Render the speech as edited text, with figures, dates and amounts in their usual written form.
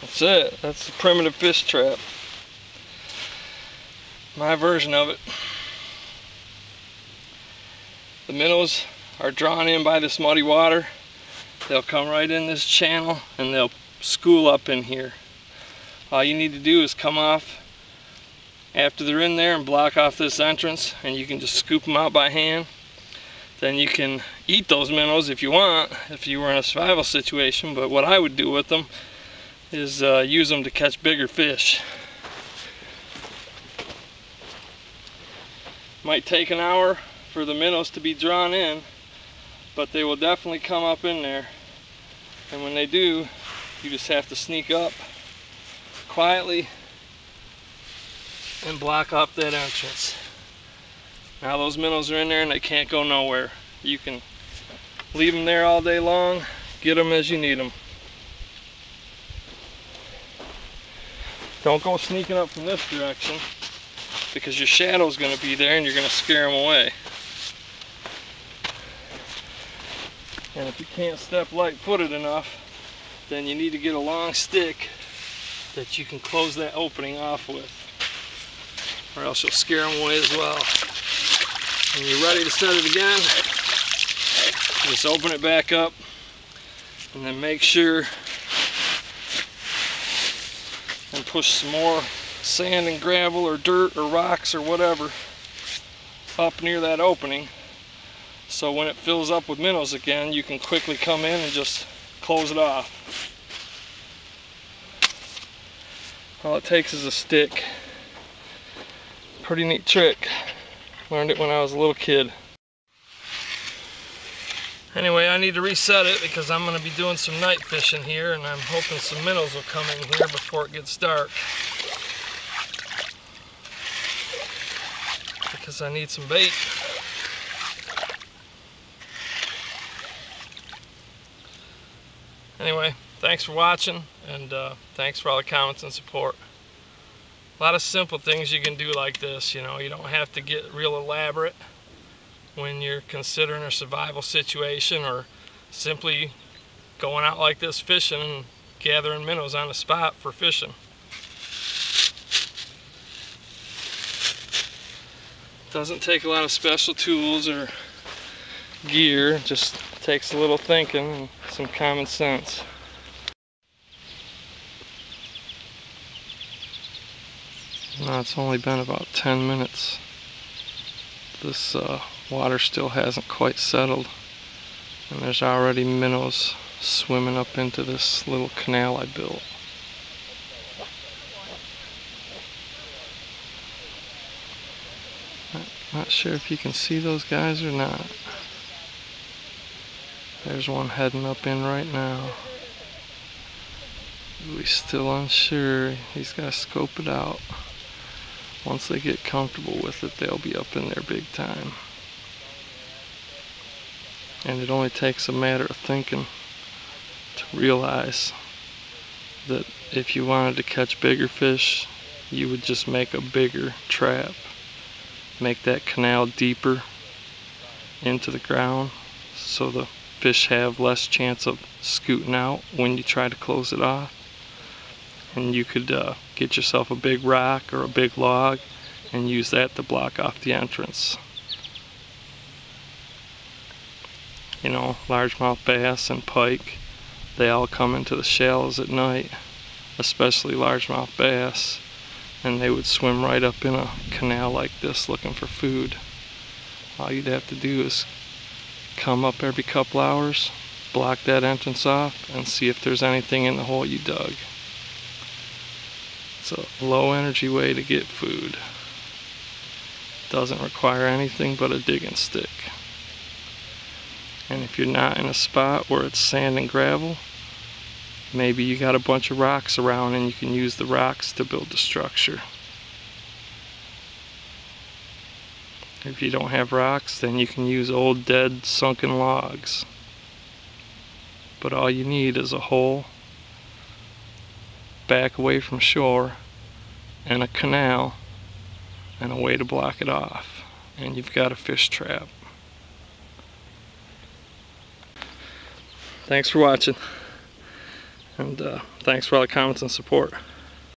That's it. That's the primitive fish trap. My version of it. The minnows are drawn in by this muddy water. They'll come right in this channel and they'll school up in here. All you need to do is come off after they're in there and block off this entrance, and you can just scoop them out by hand. Then you can eat those minnows if you want, if you were in a survival situation. But what I would do with them is use them to catch bigger fish. Might take an hour for the minnows to be drawn in, but they will definitely come up in there. And when they do, you just have to sneak up quietly and block up that entrance. Now those minnows are in there and they can't go nowhere. You can leave them there all day long, get them as you need them. Don't go sneaking up from this direction, because your shadow's going to be there and you're going to scare them away. And if you can't step light-footed enough, then you need to get a long stick that you can close that opening off with, or else you'll scare them away as well. When you're ready to set it again, just open it back up and then make sure and push some more sand and gravel or dirt or rocks or whatever up near that opening, so when it fills up with minnows again, you can quickly come in and just close it off. All it takes is a stick. Pretty neat trick. Learned it when I was a little kid. Anyway, I need to reset it because I'm going to be doing some night fishing here, and I'm hoping some minnows will come in here before it gets dark, because I need some bait. Anyway, thanks for watching, and thanks for all the comments and support. A lot of simple things you can do like this, you know. You don't have to get real elaborate when you're considering a survival situation, or simply going out like this fishing and gathering minnows on the spot for fishing. Doesn't take a lot of special tools or gear, just takes a little thinking and some common sense. Now it's only been about 10 minutes. This water still hasn't quite settled, and there's already minnows swimming up into this little canal I built. Not sure if you can see those guys or not. There's one heading up in right now. We're still unsure. He's got to scope it out. Once they get comfortable with it, they'll be up in there big time. And it only takes a matter of thinking to realize that if you wanted to catch bigger fish, you would just make a bigger trap. Make that canal deeper into the ground so the fish have less chance of scooting out when you try to close it off. And you could get yourself a big rock or a big log and use that to block off the entrance. You know, largemouth bass and pike, they all come into the shallows at night, especially largemouth bass, and they would swim right up in a canal like this looking for food. All you'd have to do is come up every couple hours, block that entrance off, and see if there's anything in the hole you dug. It's a low energy way to get food. Doesn't require anything but a digging stick. And if you're not in a spot where it's sand and gravel, maybe you got a bunch of rocks around and you can use the rocks to build the structure. If you don't have rocks, then you can use old dead sunken logs. But all you need is a hole back away from shore and a canal and a way to block it off, and you've got a fish trap. Thanks for watching, And thanks for all the comments and support.